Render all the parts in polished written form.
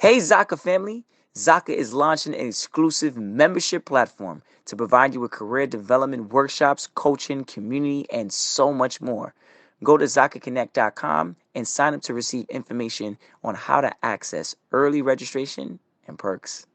Hey Zaka family! Zaka is launching an exclusive membership platform to provide you with career development workshops, coaching, community, and so much more. Go to ZakaConnect.com and sign up to receive information on how to access early registration and perks.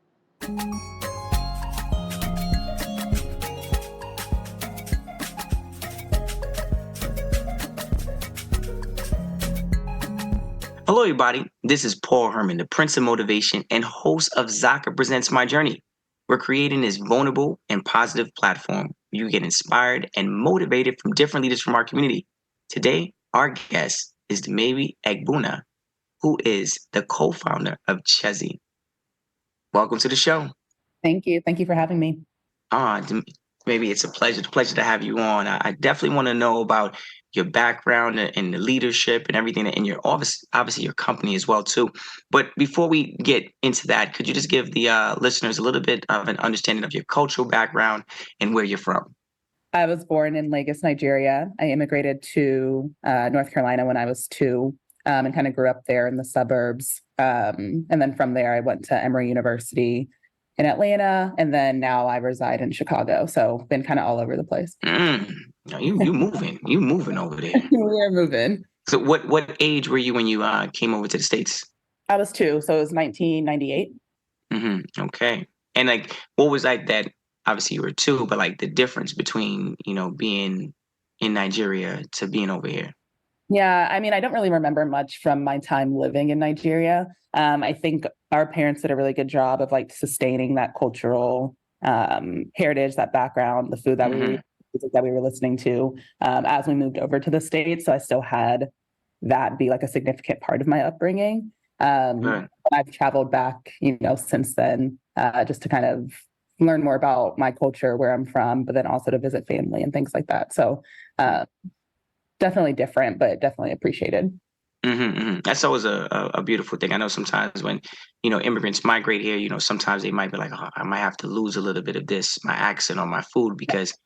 Hello, everybody. This is Paul Herman, the Prince of Motivation and host of Zaka Presents My Journey. We're creating this vulnerable and positive platform. You get inspired and motivated from different leaders from our community. Today, our guest is Dumebi Egbuna, who is the co-founder of Chezie. Welcome to the show. Thank you. Thank you for having me. Maybe it's a pleasure to have you on. I definitely want to know about your background and the leadership and everything, and your obviously your company as well too. But before we get into that, could you just give the listeners a little bit of an understanding of your cultural background and where you're from? I was born in Lagos, Nigeria. I immigrated to North Carolina when I was 2, and kind of grew up there in the suburbs. And then from there, I went to Emory University in Atlanta, and then now I reside in Chicago. So been kind of all over the place. You moving over there. We are moving. So what age were you when you came over to the States? I was 2, so it was 1998. Okay. And like, what was like that? Obviously, you were 2, but like the difference between being in Nigeria to being over here. Yeah, I mean, I don't really remember much from my time living in Nigeria. I think our parents did a really good job of like sustaining that cultural heritage, that background, the food that we were listening to as we moved over to the States. So I still had that be like a significant part of my upbringing. I've traveled back, since then, just to kind of learn more about my culture, where I'm from, but then also to visit family and things like that. So definitely different, but definitely appreciated. That's always a beautiful thing. I know sometimes when, immigrants migrate here, sometimes they might be like, oh, I might have to lose a little bit of my accent or my food because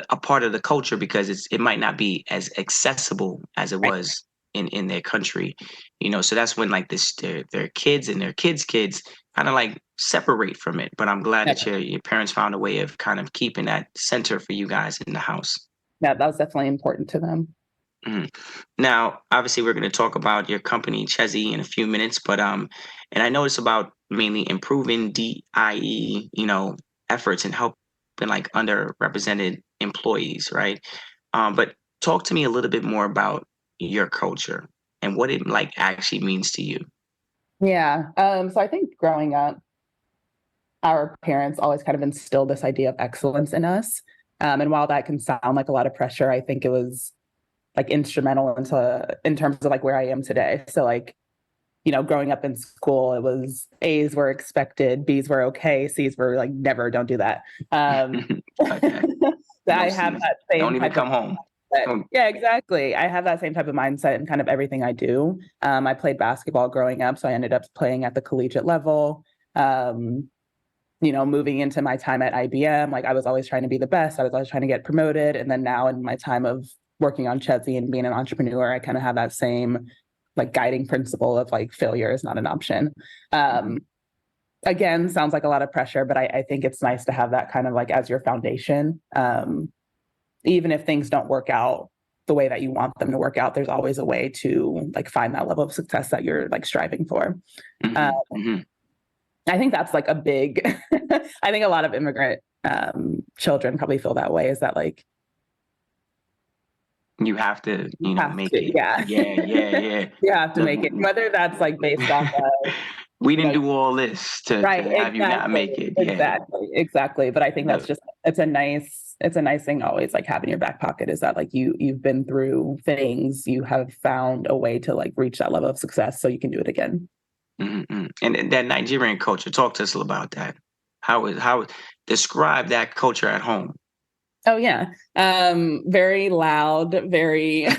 a part of the culture, because it might not be as accessible as it was in their country, so that's when like their kids and their kids' kids kind of like separate from it. But I'm glad that your parents found a way of kind of keeping that center for you guys in the house. Yeah, that was definitely important to them. Now, obviously, we're going to talk about your company, Chezie, in a few minutes, but and I know it's about mainly improving DIE, efforts and helping like underrepresented employees, right? But talk to me a little bit more about your culture and what it like actually means to you. Yeah. So I think growing up, our parents always kind of instilled this idea of excellence in us. And while that can sound like a lot of pressure, I think it was like instrumental in terms of like where I am today. So like, growing up in school, it was A's were expected, B's were okay, C's were like never, don't do that. Okay. I have that same don't even type come home. Yeah, exactly. I have that same type of mindset in kind of everything I do. I played basketball growing up, so I ended up playing at the collegiate level. Moving into my time at IBM, like I was always trying to be the best. I was always trying to get promoted. And then now in my time of working on Chezie and being an entrepreneur, I kind of have that same like guiding principle of like failure is not an option. Again, sounds like a lot of pressure, but I think it's nice to have that kind of like as your foundation. Even if things don't work out the way that you want them to work out, there's always a way to like find that level of success that you're like striving for. I think that's like a big, I think a lot of immigrant children probably feel that way, is that like, you have to, make it. Yeah. You have to make it, whether that's like based off of, we didn't do all this to have you not make it. Exactly. But I think that's just, it's a nice thing to always like have in your back pocket, is that like you've been through things, you have found a way to like reach that level of success so you can do it again. And that Nigerian culture, talk to us about that. How describe that culture at home? Oh yeah. Very loud, very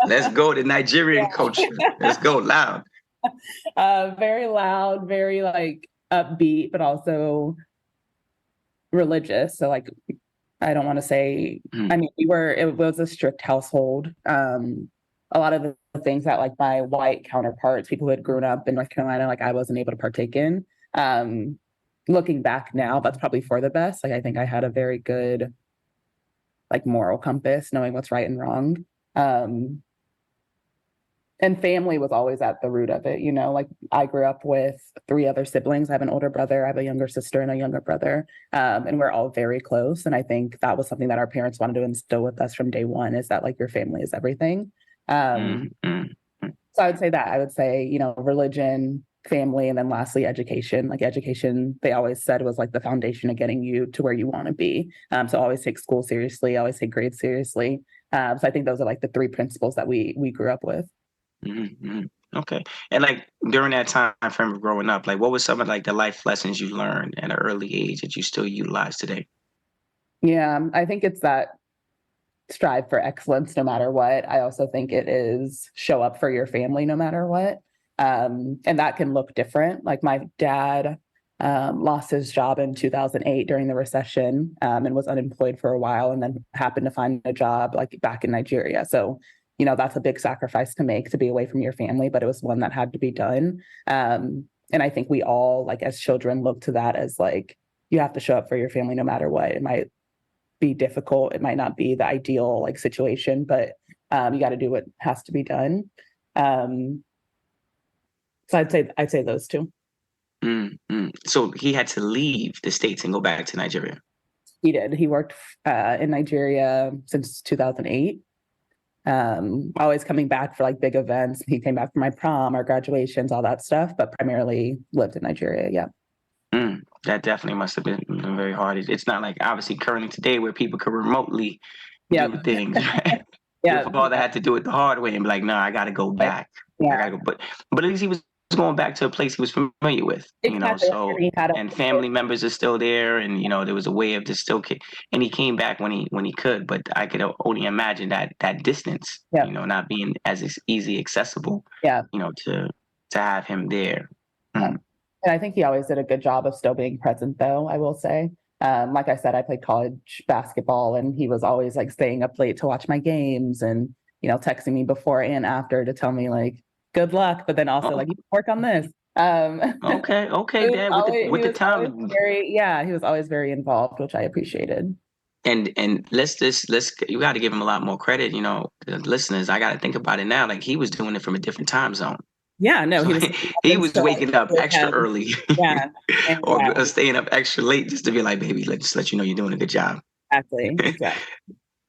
Let's go to Nigerian culture. Let's go loud. Very loud, very like upbeat, but also religious. So like, I don't want to say, I mean, it was a strict household. A a lot of the things that like my white counterparts, people who had grown up in North Carolina, like I wasn't able to partake in. Looking back now, that's probably for the best. Like I think I had a very good like moral compass, knowing what's right and wrong. And family was always at the root of it, you know, like I grew up with three other siblings. I have an older brother, I have a younger sister and a younger brother. And we're all very close. And I think that was something that our parents wanted to instill with us from day one, is that like your family is everything. Mm-hmm. So I would say that. I would say, you know, religion, family, and then lastly, education. Like education, they always said was like the foundation of getting you to where you want to be. So always take school seriously, always take grades seriously. So I think those are like the three principles that we grew up with. Mm-hmm. Okay. And like during that time frame of growing up, like what was some of like the life lessons you learned at an early age that you still utilize today? Yeah, I think it's that strive for excellence no matter what. I also think it is show up for your family no matter what. And that can look different. Like my dad lost his job in 2008 during the recession, and was unemployed for a while, and then happened to find a job like back in Nigeria. So, you know, that's a big sacrifice to make, to be away from your family, but it was one that had to be done. And I think we all, like as children, look to that as like, you have to show up for your family no matter what. It might be difficult. It might not be the ideal like situation, but you got to do what has to be done. Um, so I'd say those two. Mm-hmm. So he had to leave the States and go back to Nigeria. He did. He worked in Nigeria since 2008. Always coming back for like big events. He came back for my prom, our graduations, all that stuff, but primarily lived in Nigeria. Yeah. That definitely must have been very hard. It's not like obviously currently today where people could remotely Yep. do things. Right? Your Yeah. father had to do it the hard way and be like, "No, I got to go back. I got Yeah. to go." But at least he was going back to a place he was familiar with, you know. Exactly. So And he had a and family members are still there, and you know there was a way of just still. And he came back when he could. But I could only imagine that distance, yeah. you know, not being as easy accessible, Yeah. you know, to have him there. Yeah. And I think he always did a good job of still being present, though, I will say. Like I said, I played college basketball, and he was always like staying up late to watch my games and, you know, texting me before and after to tell me like, good luck, but then also Oh, like, you work on this. okay, Dad, with the time. He was always very involved, which I appreciated. And let's you got to give him a lot more credit, you know, the listeners. I got to think about it now. Like he was doing it from a different time zone, Yeah, no, so he was he was waking up with extra him. early Yeah. And or yeah, staying up extra late just to be like, baby, let's let you know you're doing a good job. exactly.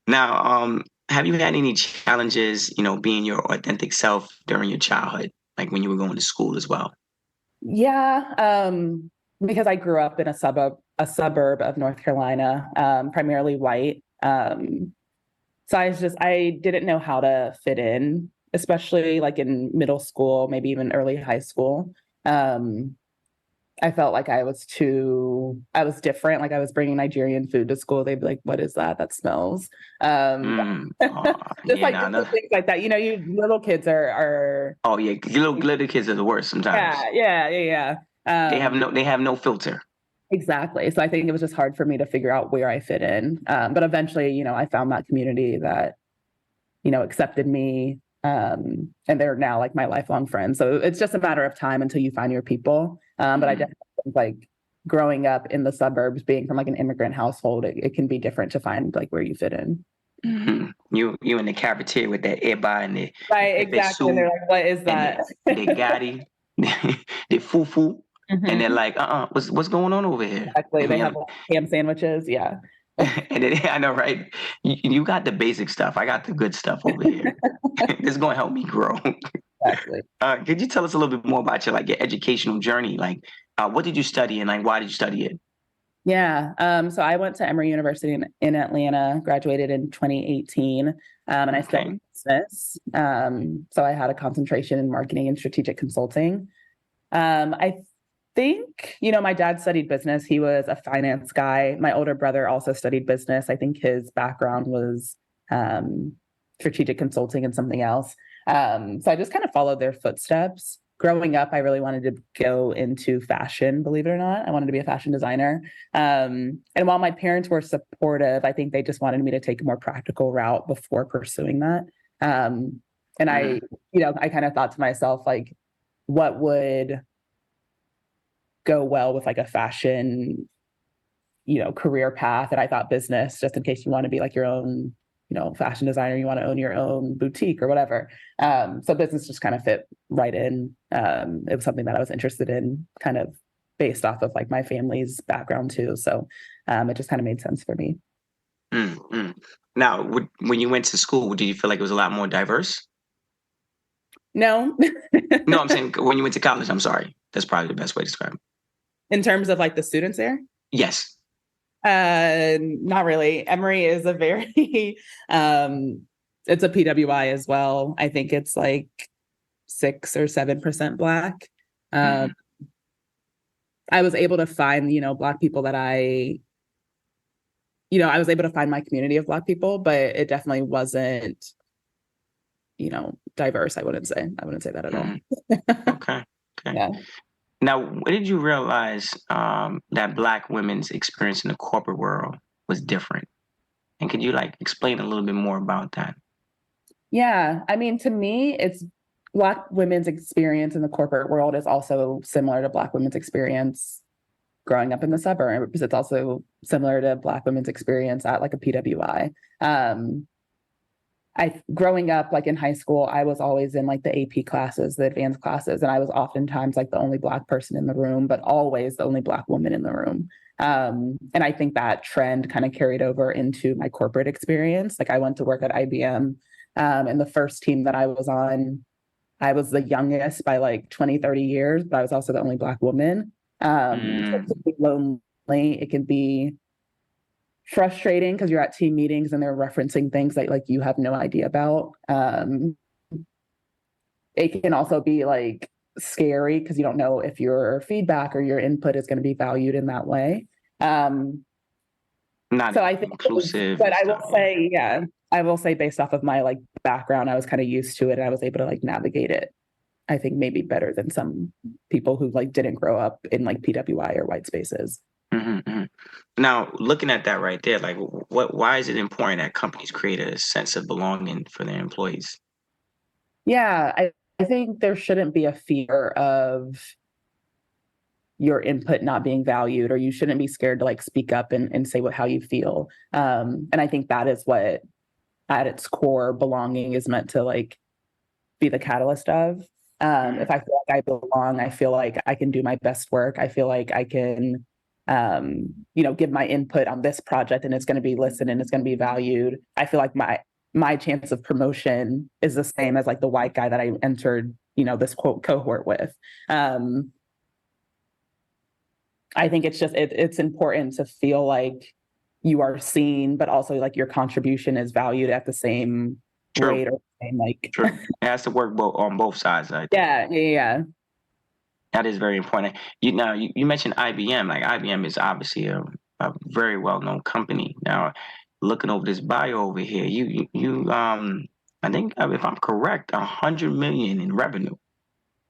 Now, have you had any challenges, you know, being your authentic self during your childhood, like when you were going to school as well? Yeah, because I grew up in a suburb of North Carolina, primarily white. So I didn't know how to fit in, especially like in middle school, maybe even early high school. Um, I felt like I was different. Like I was bringing Nigerian food to school. They'd be like, "What is that? That smells." Um, just Yeah, like nah, no. different things like that. You know, you little kids are Oh yeah, little kids are the worst sometimes. yeah. They have no filter. Exactly. So I think it was just hard for me to figure out where I fit in. But eventually, you know, I found that community that, you know, accepted me. And they're now like my lifelong friends. So it's just a matter of time until you find your people. But I Mhm. definitely think like growing up in the suburbs, being from like an immigrant household, it can be different to find like where you fit in. You in the cafeteria with that eba and Right, the exactly. And soup they're like, what is and that? the gatti, the fufu, and they're Mhm. like, what's going on over here? Exactly. And, They you're have like, ham sandwiches. Yeah. and then, I know, right? You got the basic stuff. I got the good stuff over here. This is going to help me grow. Exactly. Could you tell us a little bit more about your educational journey? Like, what did you study and like why did you study it? Yeah. So I went to Emory University in Atlanta, graduated in 2018, and I Okay. studied business. So I had a concentration in marketing and strategic consulting. I think, you know, my dad studied business. He was a finance guy. My older brother also studied business. I think his background was strategic consulting and something else. So I just kind of followed their footsteps. Growing up, I really wanted to go into fashion, believe it or not. I wanted to be a fashion designer. And while my parents were supportive, I think they just wanted me to take a more practical route before pursuing that. And Mm-hmm. I kind of thought to myself, like, what would go well with like a fashion, career path? And I thought business, just in case you want to be like your own, fashion designer, you want to own your own boutique or whatever. So business just kind of fit right in. It was something that I was interested in, kind of based off of like my family's background too. So it just kind of made sense for me. Mm-hmm. Now, when you went to school, did you feel like it was a lot more diverse? No, No, I'm saying when you went to college. I'm sorry. That's probably the best way to describe it. in terms of like the students there. Yes. Not really. Emory is a very it's a PWI as well. I think it's like 6 or 7% Black. Mm-hmm. Um, I was able to find, Black people that I was able to find my community of Black people, but it definitely wasn't, diverse. I wouldn't say that at all. Mm-hmm. Okay. Okay. Yeah. Now, when did you realize that Black women's experience in the corporate world was different? And could you like explain a little bit more about that? Yeah. I mean, to me, it's Black women's experience in the corporate world is also similar to Black women's experience growing up in the suburbs. It's also similar to Black women's experience at like a PWI. I growing up like in high school, I was always in like the AP classes, the advanced classes, and I was oftentimes like the only Black person in the room, but always the only Black woman in the room. And I think that trend kind of carried over into my corporate experience. Like I went to work at IBM, and the first team that I was on, I was the youngest by like 20, 30 years, but I was also the only Black woman. So it Mm, can be lonely. It can be frustrating because you're at team meetings and they're referencing things that like you have no idea about. It can also be like scary because you don't know if your feedback or your input is going to be valued in that way. Um, not so I think, inclusive but and I stuff. will Yeah. say, yeah, I will say based off of my like background, I was kind of used to it and I was able to like navigate it. I think maybe better than some people who like didn't grow up in like PWI or white spaces. Hmm, hmm. Now, looking at that right there, like, what? Why is it important that companies create a sense of belonging for their employees? Yeah, I think there shouldn't be a fear of your input not being valued, or you shouldn't be scared to like speak up and say how you feel. And I think that is what at its core belonging is meant to like be the catalyst of. Mm, If I feel like I belong, I feel like I can do my best work. I feel like I can, give my input on this project and it's going to be listened and it's going to be valued. I feel like my chance of promotion is the same as like the white guy that I entered, this quote cohort with. Um, I think it's important to feel like you are seen, but also like your contribution is valued at the same true, rate or same like true. It has to work on both sides. I think yeah. that is very important. You mentioned IBM. Like IBM is obviously a very well known company. Now, looking over this bio over here, I think if I'm correct, 100 million in revenue.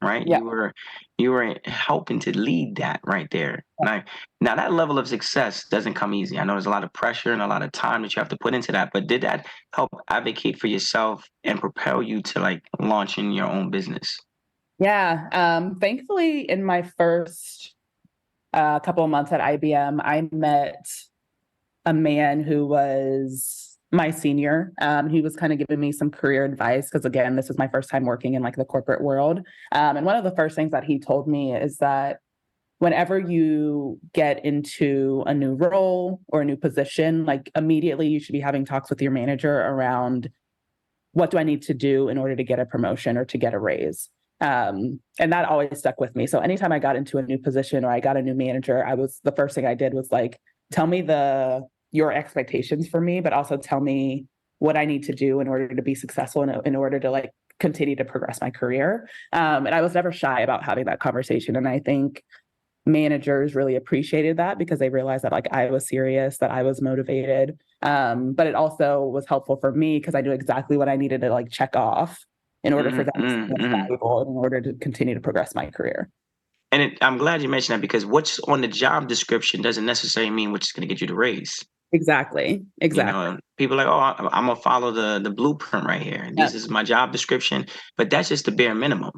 Right? Yeah. You were helping to lead that right there. Now that level of success doesn't come easy. I know there's a lot of pressure and a lot of time that you have to put into that. But did that help advocate for yourself and propel you to like launching your own business? Yeah. Thankfully, in my first couple of months at IBM, I met a man who was my senior. He was kind of giving me some career advice because, again, this was my first time working in like the corporate world. And one of the first things that he told me is that whenever you get into a new role or a new position, like immediately you should be having talks with your manager around what do I need to do in order to get a promotion or to get a raise. And that always stuck with me. So anytime I got into a new position or I got a new manager, the first thing I did was like, tell me your expectations for me, but also tell me what I need to do in order to be successful in order to like continue to progress my career. And I was never shy about having that conversation. And I think managers really appreciated that because they realized that like I was serious, that I was motivated. But it also was helpful for me because I knew exactly what I needed to like check off in order for Mm, them to see mm, what's mm. valuable in order to continue to progress my career. I'm glad you mentioned that because what's on the job description doesn't necessarily mean what's going to get you the raise. Exactly. You Exactly. know, people are like, oh, I'm gonna follow the blueprint right here. This Yep. is my job description, but that's just the bare minimum.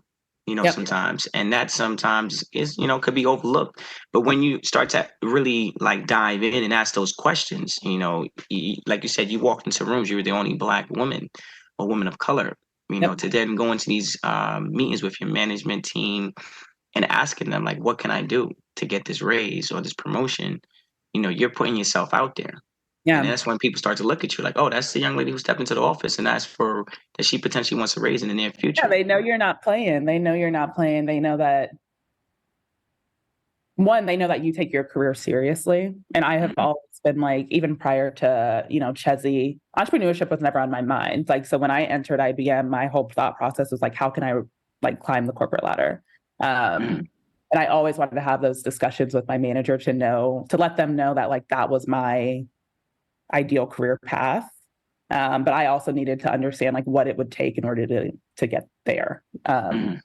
You know, Yep. sometimes, and that sometimes is, could be overlooked. But when you start to really like dive in and ask those questions, like you said, you walked into rooms, you were the only Black woman or woman of color. Yep. To then go into these meetings with your management team and asking them like, what can I do to get this raise or this promotion? You're putting yourself out there. And Yeah. that's when people start to look at you like, oh, that's the young lady who stepped into the office and asked for that she potentially wants to raise in the near Yeah. future. They know you're not playing. They know you're not playing. They know that they know that you take your career seriously. And I have Mhm. always been like, even prior to, Chezie, entrepreneurship was never on my mind. Like, so when I entered IBM, my whole thought process was like, how can I like climb the corporate ladder? Mhm. And I always wanted to have those discussions with my manager to let them know that like that was my ideal career path. But I also needed to understand like what it would take in order to get there. Mhm.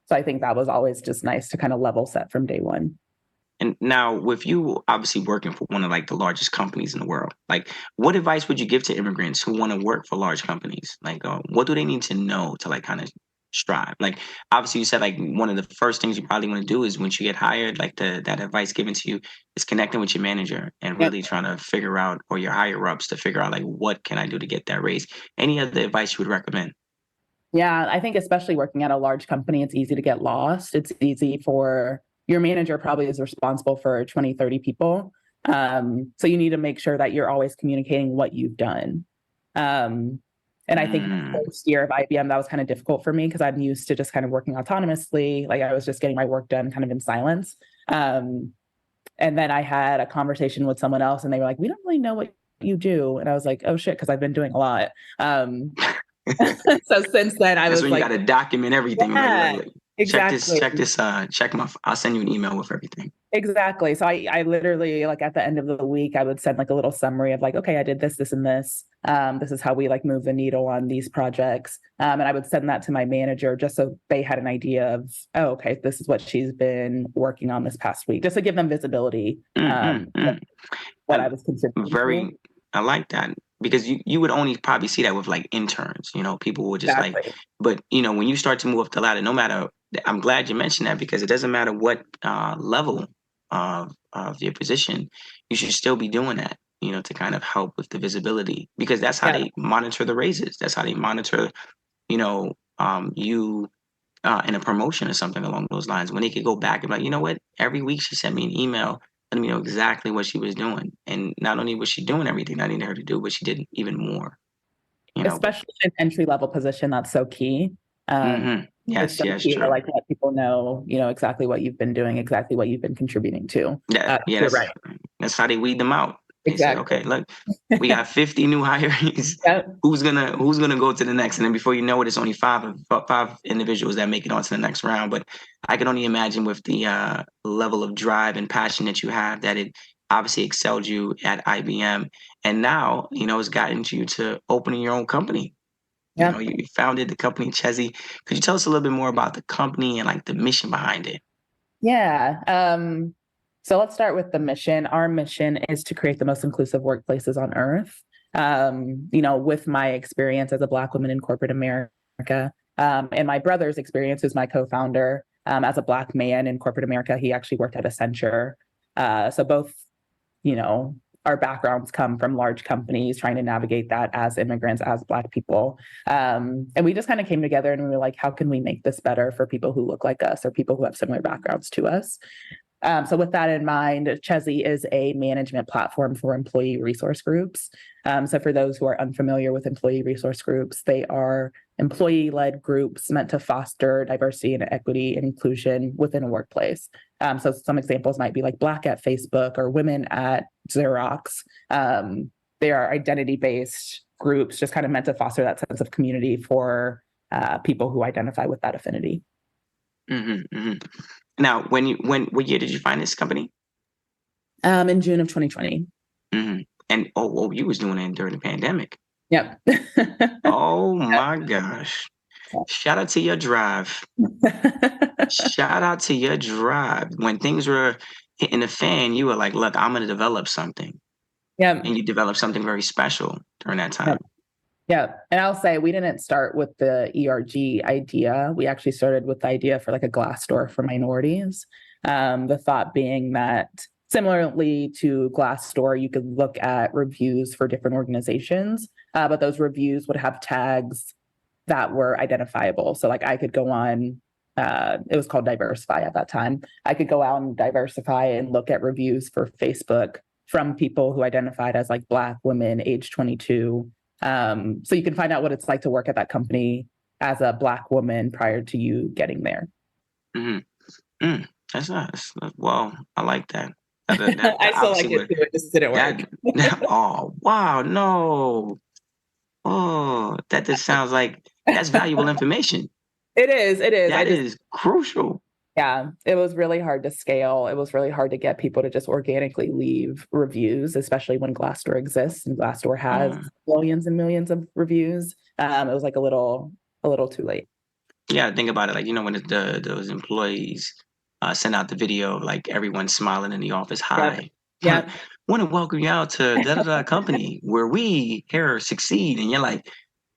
So I think that was always just nice to kind of level set from day one. And now, with you obviously working for one of like the largest companies in the world, like what advice would you give to immigrants who want to work for large companies? Like, what do they need to know to like kind of strive? Like, obviously, you said like one of the first things you probably want to do is once you get hired, like that advice given to you is connecting with your manager and Yep. really trying to figure out, or your higher ups to figure out like what can I do to get that raise? Any other advice you would recommend? Yeah, I think especially working at a large company, it's easy to get lost. It's easy for your manager probably is responsible for 20, 30 people. So you need to make sure that you're always communicating what you've done. Um, and I think the Mm, first year of IBM, that was kind of difficult for me because I'm used to just kind of working autonomously. Like I was just getting my work done kind of in silence. Um, and then I had a conversation with someone else and they were like, we don't really know what you do. And I was like, oh shit, because I've been doing a lot. Um, so since then, I that's was when you like, got to document everything. Like, yeah, look, exactly. check this, check my. I'll send you an email with everything. Exactly. So I literally like at the end of the week, I would send like a little summary of like, okay, I did this, this, and this. This is how we like move the needle on these projects. And I would send that to my manager just so they had an idea of, oh, okay, this is what she's been working on this past week, just to give them visibility Mm, mm, mm. what I, I was contributing to. very, I like that because you would only probably see that with like interns. People would just like, Exactly. but when you start to move up the ladder, no matter. I'm glad you mentioned that because it doesn't matter what level of your position, you should still be doing that. To kind of help with the visibility because that's how Yeah. they monitor the raises. That's how they monitor, you in a promotion or something along those lines when they could go back and be like, you know what, every week she sent me an email letting me know exactly what she was doing. And not only was she doing everything I needed her to do, but she did even more, but Especially an entry level position, that's so key. It's yes, so yes, key to true. like let people know, exactly what you've been doing, exactly what you've been contributing to. Yeah, You're right. that's how they weed them out. They say, okay, Exactly. look, we got 50 new hirees. Yep. Who's gonna go to the next? And then before you know it, it's only five individuals that make it onto the next round. But I can only imagine with the level of drive and passion that you have, that it obviously excelled you at IBM, and now it's gotten you to opening your own company. Yeah. You founded the company Chezie. Could you tell us a little bit more about the company and like the mission behind it? Yeah. So let's start with the mission. Our mission is to create the most inclusive workplaces on earth. With my experience as a Black woman in corporate America, and my brother's experience, who's my co-founder, as a Black man in corporate America, he actually worked at Accenture. So both, you know, our backgrounds come from large companies trying to navigate that as immigrants, as Black people. And we just kind of came together and we were like, how can we make this better for people who look like us or people who have similar backgrounds to us? So with that in mind, Chezie is a management platform for employee resource groups. So for those who are unfamiliar with employee resource groups, they are employee-led groups meant to foster diversity and equity and inclusion within a workplace. So some examples might be like Black at Facebook or Women at Xerox. They are identity-based groups, just kind of meant to foster that sense of community for people who identify with that affinity. Hmm. Now, what year did you find this company? In June of 2020. Hmm. And you was doing it during the pandemic. Yep. Oh my gosh! Shout out to your drive. Shout out to your drive. When things were hitting the fan, you were like, "Look, I'm gonna develop something." Yeah. and you developed something very special during that Yeah. time. Yeah. And I'll say we didn't start with the ERG idea. We actually started with the idea for like a Glassdoor for minorities. The thought being that similarly to Glassdoor, you could look at reviews for different organizations, but those reviews would have tags that were identifiable. So like I could go on, it was called Diversify at that time. I could go out and Diversify and look at reviews for Facebook from people who identified as like Black women, age 22. So you can find out what it's like to work at that company as a Black woman prior to you getting there. Mm-hmm. That's nice. Well, I like that. That I still like obviously it would too. It just didn't work. that. Oh wow, no. Oh, that just sounds like that's valuable information. It is. It is. That is crucial. Yeah, it was really hard to scale. It was really hard to get people to just organically leave reviews, especially when Glassdoor exists and Glassdoor has millions and millions of reviews. It was like a little too late. Yeah, think about it. Like, when those employees send out the video of like everyone smiling in the office. Hi. Yeah. Want to welcome you out to da da da company where we here succeed. And you're like,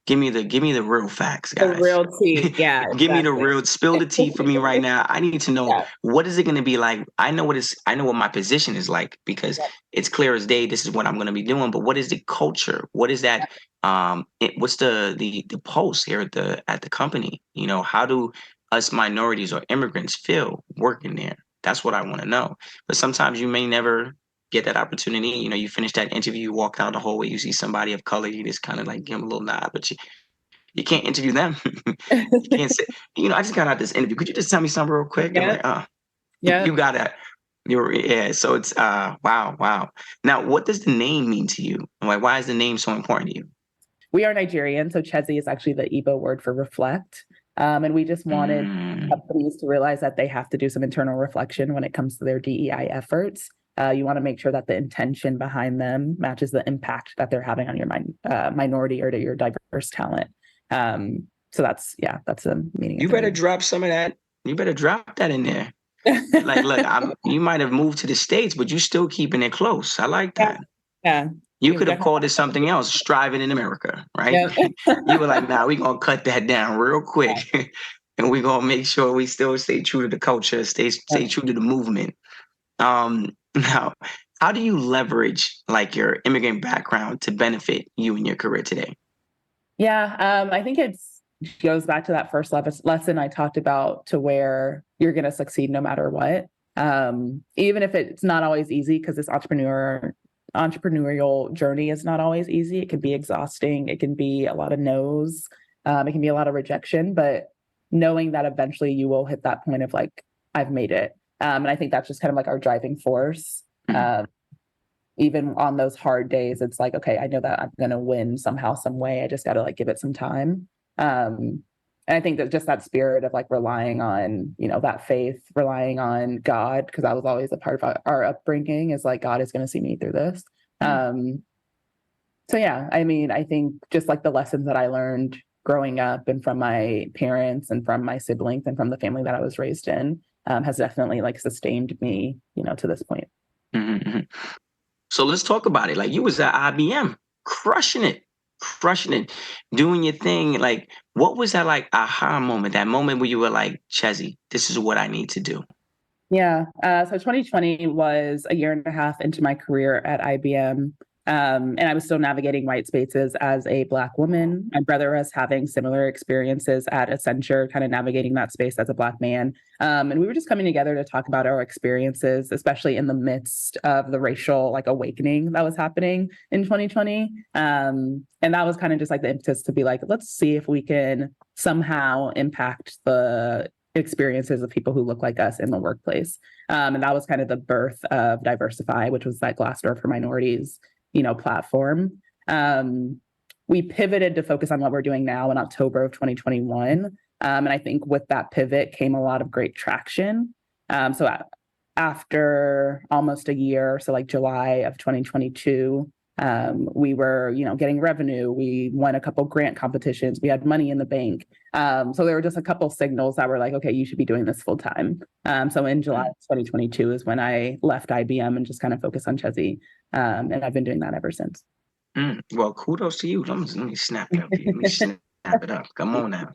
give me the real facts, guys. The real tea. Yeah. Give me the real, spill the tea for me right now. I need to know what is it going to be like. I know what my position is like because it's clear as day. This is what I'm going to be doing. But what is the culture? What is that? What's the pulse here at the company? How do us minorities or immigrants feel working there? That's what I want to know. But sometimes you may never get that opportunity. You finish that interview, you walk out the hallway, you see somebody of color, you just kind of like give them a little nod, but you can't interview them. You can't say, I just got out this interview. Could you just tell me something real quick? Yeah. I'm like, you got it. Yeah. So it's wow. Now, what does the name mean to you? Like, why is the name so important to you? We are Nigerian, so Chezie is actually the Igbo word for reflect. And we just wanted companies to realize that they have to do some internal reflection when it comes to their DEI efforts. You want to make sure that the intention behind them matches the impact that they're having on your minority or to your diverse talent. So that's the meaning. You better drop some of that. You better drop that in there. Like, look, you might have moved to the States, but you still keeping it close. I like that. Yeah. You could have called it something else, striving in America, right? You were like, nah, we're going to cut that down real quick. And we're going to make sure we still stay true to the culture, stay true to the movement. Now, how do you leverage like your immigrant background to benefit you in your career today? Yeah, I think it goes back to that first lesson I talked about, to where you're going to succeed no matter what. Even if it's not always easy, because this entrepreneurial journey is not always easy. It can be exhausting. It can be a lot of no's. It can be a lot of rejection, but knowing that eventually you will hit that point of like, I've made it. And I think that's just kind of like our driving force. Even on those hard days, it's like, okay, I know that I'm going to win somehow, some way. I just got to like give it some time. And I think that just that spirit of like relying on, that faith, relying on God, because that was always a part of our upbringing, is like, God is going to see me through this. So yeah, I mean, I think just like the lessons that I learned growing up and from my parents and from my siblings and from the family that I was raised in, has definitely like sustained me, to this point. Mm-hmm. So let's talk about it. Like, you was at IBM, crushing it, doing your thing. Like, what was that like aha moment, that moment where you were like, Chezie, this is what I need to do? Yeah. So 2020 was a year and a half into my career at IBM. And I was still navigating white spaces as a Black woman. My brother was having similar experiences at Accenture, kind of navigating that space as a Black man. And we were just coming together to talk about our experiences, especially in the midst of the racial like awakening that was happening in 2020. And that was kind of just like the impetus to be like, let's see if we can somehow impact the experiences of people who look like us in the workplace. And that was kind of the birth of Diversify, which was that Glassdoor for minorities platform. We pivoted to focus on what we're doing now in October of 2021. And I think with that pivot came a lot of great traction. So after almost a year, so like July of 2022, We were, getting revenue. We won a couple grant competitions. We had money in the bank. So there were just a couple signals that were like, okay, you should be doing this full time. So in July 2022 is when I left IBM and just kind of focused on Chezie. And I've been doing that ever since. Well, kudos to you. Let me snap it up here. Let me snap it up. Come on now.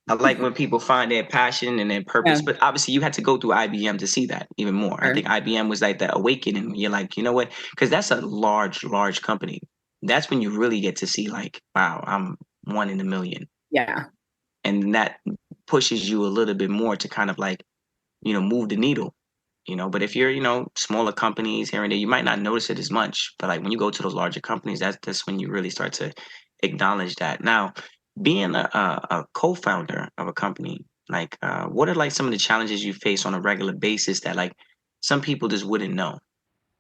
I like when people find their passion and their purpose, but obviously you had to go through IBM to see that even more. Sure. I think IBM was like the awakening. You're like, you know what? Because that's a large company. That's when you really get to see like, wow, I'm one in a million. Yeah. And that pushes you a little bit more to kind of like, move the needle. But if you're, smaller companies here and there, you might not notice it as much. But like when you go to those larger companies, that's when you really start to acknowledge that. Now, being a co-founder of a company, like what are like some of the challenges you face on a regular basis that like some people just wouldn't know?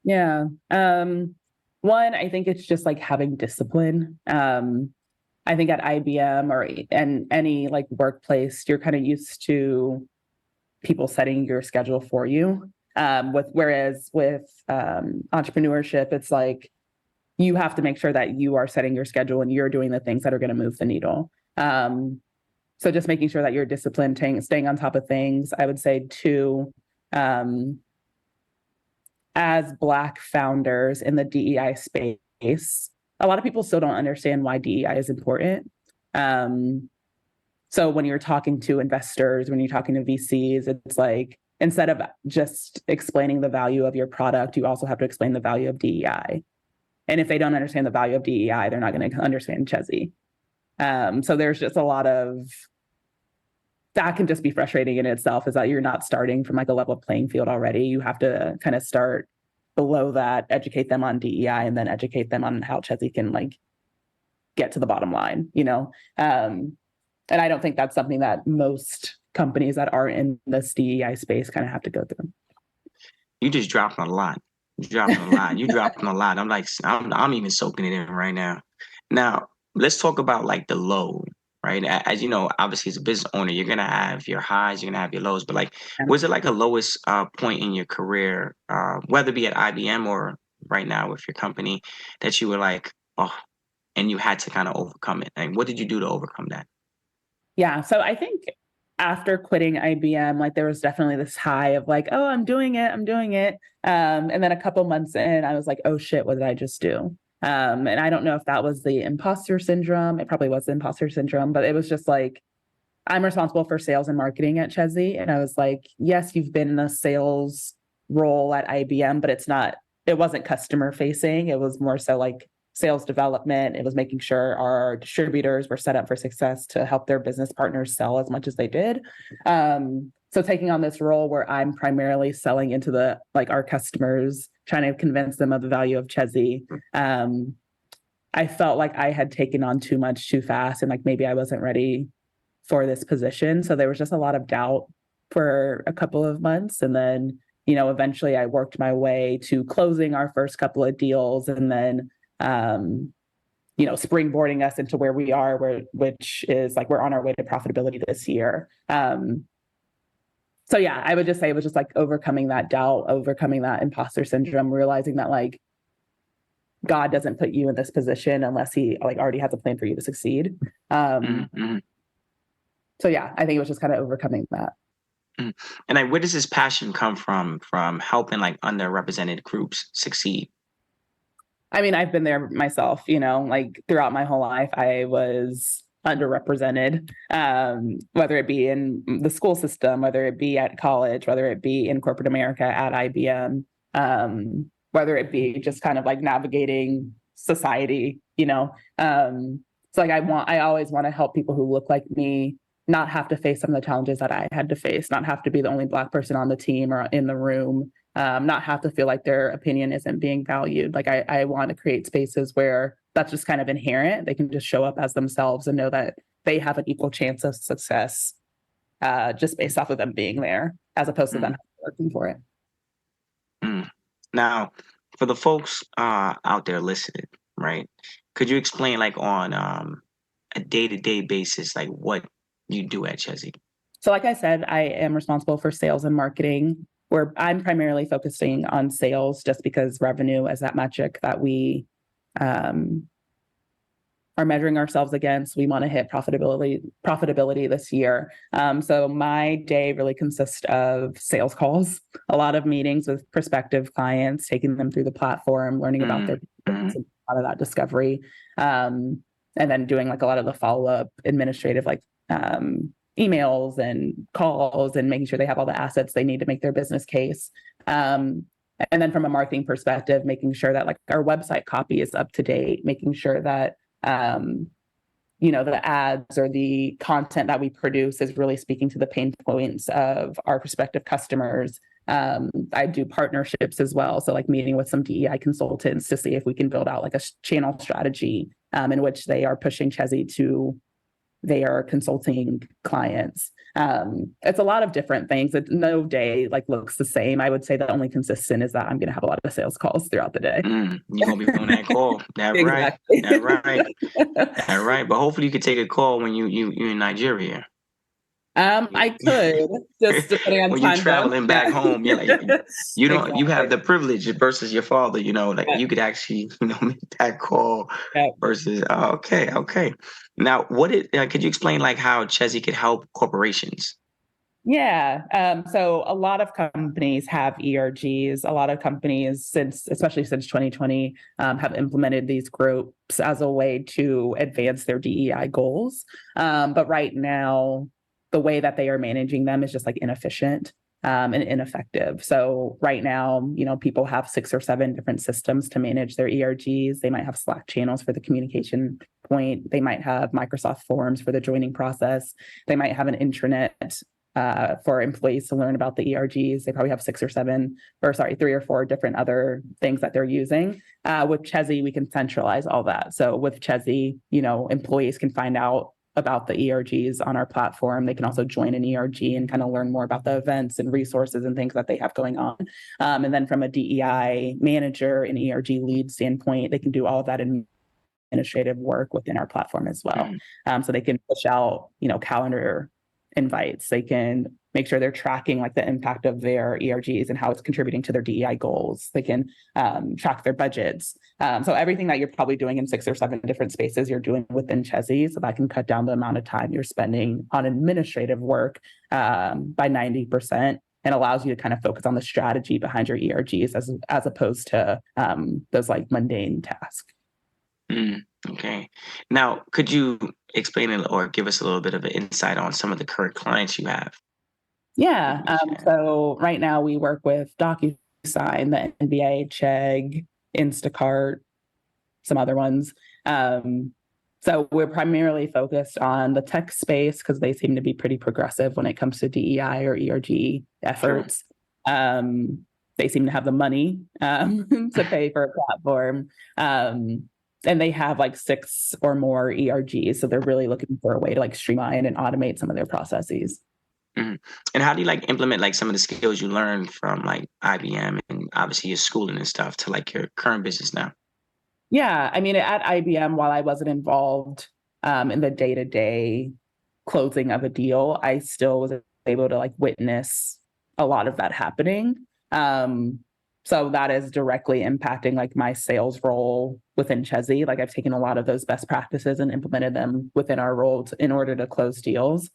Yeah. One, I think it's just like having discipline. I think at IBM and any like workplace, you're kind of used to people setting your schedule for you. Whereas with entrepreneurship, it's like you have to make sure that you are setting your schedule and you're doing the things that are going to move the needle. So just making sure that you're disciplined, staying on top of things. I would say too, as Black founders in the DEI space, a lot of people still don't understand why DEI is important. So when you're talking to investors, when you're talking to VCs, it's like, instead of just explaining the value of your product, you also have to explain the value of DEI. And if they don't understand the value of DEI, they're not going to understand Chezie. So there's just a lot of, that can just be frustrating in itself, is that you're not starting from like a level playing field already. You have to kind of start below that, educate them on DEI, and then educate them on how Chezie can like get to the bottom line, and I don't think that's something that most companies that are in this DEI space kind of have to go through. You just dropping a lot. You dropping a lot. You dropping a lot. I'm like, I'm even soaking it in right now. Now, let's talk about like the low, right? As you know, obviously as a business owner, you're gonna have your highs, you're gonna have your lows. But like, was it like a lowest point in your career, whether it be at IBM or right now with your company, that you were like, oh, and you had to kind of overcome it? Like, what did you do to overcome that? Yeah. So I think after quitting IBM, like there was definitely this high of like, oh, I'm doing it. And then a couple months in, I was like, oh shit, what did I just do? And I don't know if that was the imposter syndrome. It probably was the imposter syndrome, but it was just like, I'm responsible for sales and marketing at Chezie. And I was like, yes, you've been in a sales role at IBM, but it wasn't customer facing. It was more so like sales development. It was making sure our distributors were set up for success to help their business partners sell as much as they did. So taking on this role where I'm primarily selling into our customers, trying to convince them of the value of Chezie, I felt like I had taken on too much too fast, and like maybe I wasn't ready for this position. So there was just a lot of doubt for a couple of months. And then, eventually I worked my way to closing our first couple of deals, and then springboarding us into where we are, which is like we're on our way to profitability this year. So yeah, I would just say it was just like overcoming that doubt, overcoming that imposter syndrome, realizing that like God doesn't put you in this position unless he like already has a plan for you to succeed. So yeah, I think it was just kind of overcoming that. And like, where does this passion come from helping like underrepresented groups succeed? I mean, I've been there myself, like throughout my whole life, I was underrepresented, whether it be in the school system, whether it be at college, whether it be in corporate America at IBM, whether it be just kind of like navigating society, So like I always want to help people who look like me not have to face some of the challenges that I had to face, not have to be the only Black person on the team or in the room, not have to feel like their opinion isn't being valued. Like I want to create spaces where that's just kind of inherent. They can just show up as themselves and know that they have an equal chance of success just based off of them being there, as opposed to them working for it. Now, for the folks out there listening, right? Could you explain like on a day-to-day basis, like what you do at Chezie? So like I said, I am responsible for sales and marketing, where I'm primarily focusing on sales just because revenue is that metric that we um, are measuring ourselves against. We want to hit profitability this year. So my day really consists of sales calls, a lot of meetings with prospective clients, taking them through the platform, learning about their business, and a lot of that discovery, and then doing like a lot of the follow-up administrative, like emails and calls, and making sure they have all the assets they need to make their business case. And then from a marketing perspective, making sure that like our website copy is up to date, making sure that the ads or the content that we produce is really speaking to the pain points of our prospective customers. I do partnerships as well. So like meeting with some DEI consultants to see if we can build out like a channel strategy in which they are pushing Chezie to their consulting clients. It's a lot of different things. No day like looks the same. I would say the only consistent is that I'm going to have a lot of sales calls throughout the day. You're going to be on that call. That Exactly. right. That right. That right. But hopefully you could take a call when you're in Nigeria. I could, just depending on when time you're traveling back home, you're like, you don't, Exactly. you have the privilege versus your father, like Yeah. you could actually, make that call Yeah. versus, okay. Now, could you explain like how Chezie could help corporations? Yeah. So a lot of companies have ERGs. A lot of companies, especially since 2020, have implemented these groups as a way to advance their DEI goals. But right now, the way that they are managing them is just like inefficient and ineffective. So right now, people have 6 or 7 different systems to manage their ERGs. They might have Slack channels for the communication point. They might have Microsoft Forms for the joining process. They might have an intranet for employees to learn about the ERGs. They probably have 3 or 4 different other things that they're using. With Chezie, we can centralize all that. So with Chezie, employees can find out about the ERGs on our platform. They can also join an ERG and kind of learn more about the events and resources and things that they have going on. And then from a DEI manager and ERG lead standpoint, they can do all of that administrative work within our platform as well. So they can push out, calendar invites. They can make sure they're tracking like the impact of their ERGs and how it's contributing to their DEI goals. They can track their budgets. So everything that you're probably doing in 6 or 7 different spaces, you're doing within Chezie. So that can cut down the amount of time you're spending on administrative work by 90%. And allows you to kind of focus on the strategy behind your ERGs as opposed to those like mundane tasks. Okay. Now, could you explain it or give us a little bit of an insight on some of the current clients you have? Yeah. So right now we work with DocuSign, the NBA, Chegg, Instacart, some other ones. So we're primarily focused on the tech space because they seem to be pretty progressive when it comes to DEI or ERG efforts. Sure. They seem to have the money to pay for a platform. And they have like 6 or more ERGs. So they're really looking for a way to like streamline and automate some of their processes. And how do you like implement like some of the skills you learned from like IBM and obviously your schooling and stuff to like your current business now? Yeah, I mean, at IBM, while I wasn't involved in the day-to-day closing of a deal, I still was able to like witness a lot of that happening. So that is directly impacting like my sales role within Chezie. Like I've taken a lot of those best practices and implemented them within our roles in order to close deals.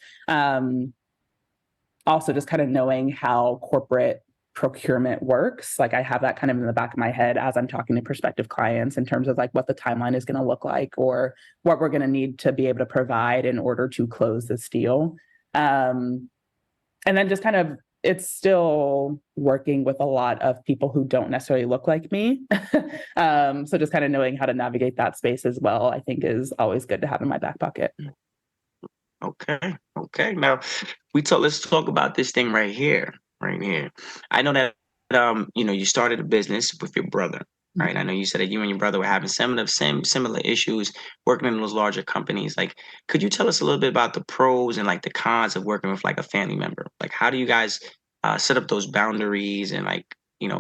Also just kind of knowing how corporate procurement works. Like I have that kind of in the back of my head as I'm talking to prospective clients in terms of like what the timeline is going to look like or what we're going to need to be able to provide in order to close this deal. And then just kind of, it's still working with a lot of people who don't necessarily look like me. So just kind of knowing how to navigate that space as well, I think is always good to have in my back pocket. Okay. Now let's talk about this thing right here. I know that you started a business with your brother, right? Mm-hmm. I know you said that you and your brother were having similar issues working in those larger companies. Like, could you tell us a little bit about the pros and like the cons of working with like a family member? Like, how do you guys set up those boundaries and like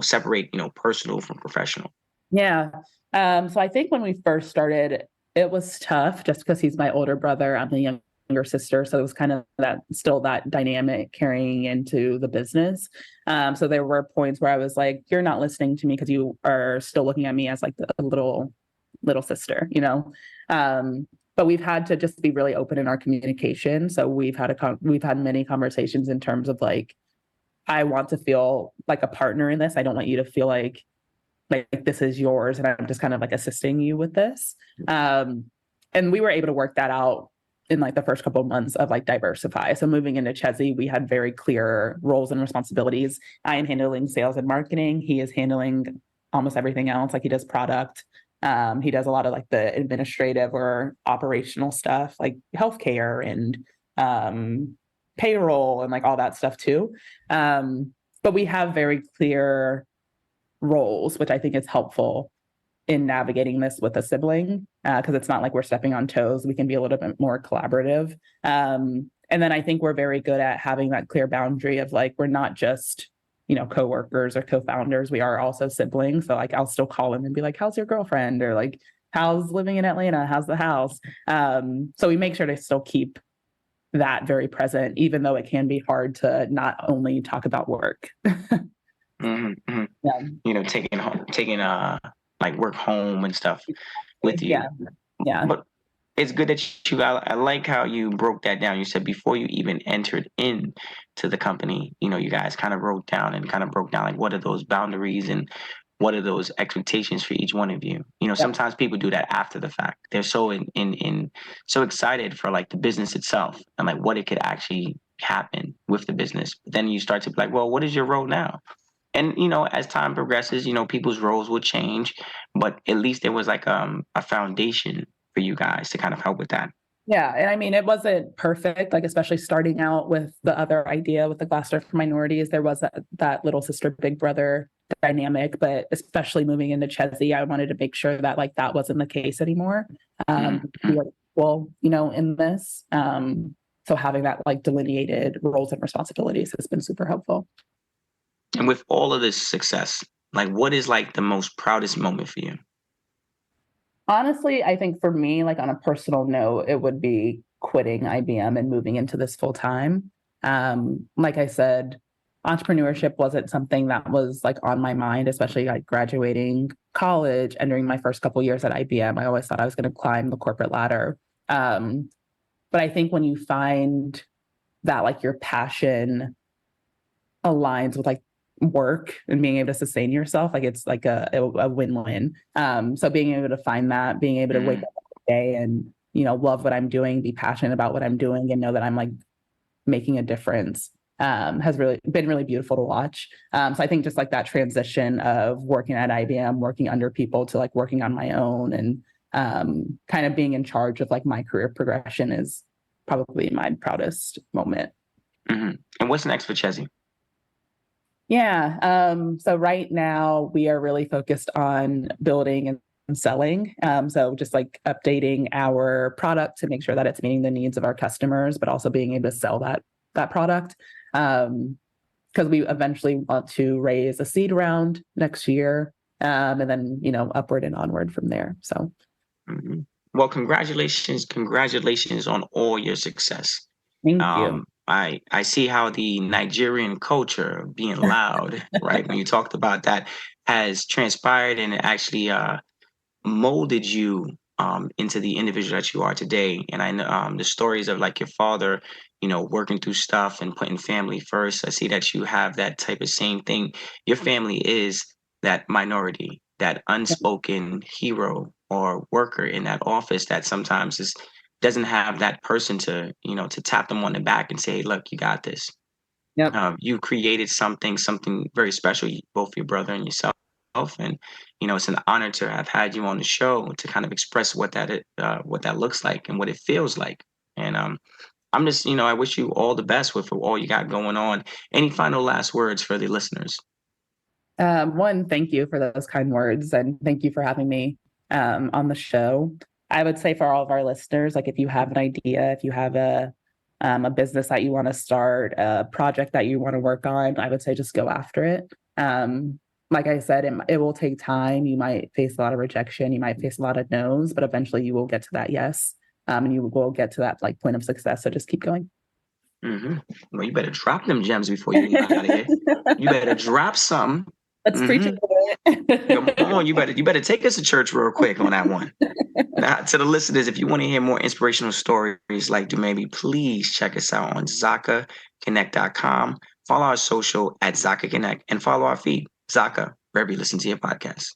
separate personal from professional? Yeah. So I think when we first started, it was tough just because he's my older brother. I'm the younger sister. So it was kind of that dynamic carrying into the business. So there were points where I was like, you're not listening to me because you are still looking at me as like a little little sister, you know. But we've had to just be really open in our communication. So we've had many conversations in terms of like, I want to feel like a partner in this. I don't want you to feel like this is yours and I'm just kind of like assisting you with this. And we were able to work that out in like the first couple of months of like diversify. So moving into Chezie, we had very clear roles and responsibilities. I am handling sales and marketing. He is handling almost everything else. Like he does product. He does a lot of like the administrative or operational stuff, like healthcare and payroll and like all that stuff too. But we have very clear roles, which I think is helpful in navigating this with a sibling, because it's not like we're stepping on toes. We can be a little bit more collaborative. And then I think we're very good at having that clear boundary of like, we're not just, you know, coworkers or co-founders. We are also siblings. So like, I'll still call him and be like, how's your girlfriend? Or like, how's living in Atlanta? How's the house? So we make sure to still keep that very present, even though it can be hard to not only talk about work. Mm-hmm, mm-hmm. Yeah. You know, taking like work home and stuff with you. Yeah. But it's good that I like how you broke that down. You said before you even entered in to the company, you know, you guys kind of broke down like what are those boundaries and what are those expectations for each one of you. You know, sometimes people do that after the fact. They're so so excited for like the business itself and like what it could actually happen with the business. But then you start to be like, well, what is your role now? And you know, as time progresses, you know, people's roles will change, but at least there was like a foundation for you guys to kind of help with that. Yeah. And I mean, it wasn't perfect, like, especially starting out with the other idea with the Glassdoor for minorities, there was that little sister, big brother dynamic, but especially moving into Chezie, I wanted to make sure that like that wasn't the case anymore. We were equal, you know, in this. So having that like delineated roles and responsibilities has been super helpful. And with all of this success, like what is like the most proudest moment for you? Honestly, I think for me, like on a personal note, it would be quitting IBM and moving into this full time. Like I said, entrepreneurship wasn't something that was like on my mind, especially like graduating college and during my first couple years at IBM. I always thought I was going to climb the corporate ladder. But I think when you find that like your passion aligns with like work and being able to sustain yourself, like it's like a win-win. So being able to find that, being able to wake up every day and, you know, love what I'm doing, be passionate about what I'm doing and know that I'm like making a difference, has really been really beautiful to watch. So I think just like that transition of working at IBM, working under people to like working on my own and kind of being in charge of like my career progression is probably my proudest moment. Mm-hmm. And what's next for Chezie? Yeah. So right now we are really focused on building and selling. So just like updating our product to make sure that it's meeting the needs of our customers, but also being able to sell that product. Because we eventually want to raise a seed round next year, and then, you know, upward and onward from there. So. Mm-hmm. Well, congratulations on all your success. Thank you. I see how the Nigerian culture of being loud, right? When you talked about that, has transpired and it actually molded you into the individual that you are today. And I know the stories of like your father, you know, working through stuff and putting family first. I see that you have that type of same thing. Your family is that minority, that unspoken hero or worker in that office that sometimes doesn't have that person to, you know, to tap them on the back and say, hey, look, you got this. Yep. You created something very special, both your brother and yourself. And, you know, it's an honor to have had you on the show to kind of express what that looks like and what it feels like. And I'm just, you know, I wish you all the best with all you got going on. Any final last words for the listeners? One, thank you for those kind words and thank you for having me on the show. I would say for all of our listeners, like if you have an idea, if you have a business that you want to start, a project that you want to work on, I would say just go after it. Like I said, it will take time. You might face a lot of rejection. You might face a lot of no's, but eventually you will get to that yes. And you will get to that like point of success. So just keep going. Mm-hmm. Well, you better drop them gems before you get out of here. You better drop some. Let's preach it. Come on, you better take us to church real quick on that one. Now, to the listeners, if you want to hear more inspirational stories like Dumebi, please check us out on ZakaConnect.com. Follow our social at Zaka Connect and follow our feed, Zaka, wherever you listen to your podcast.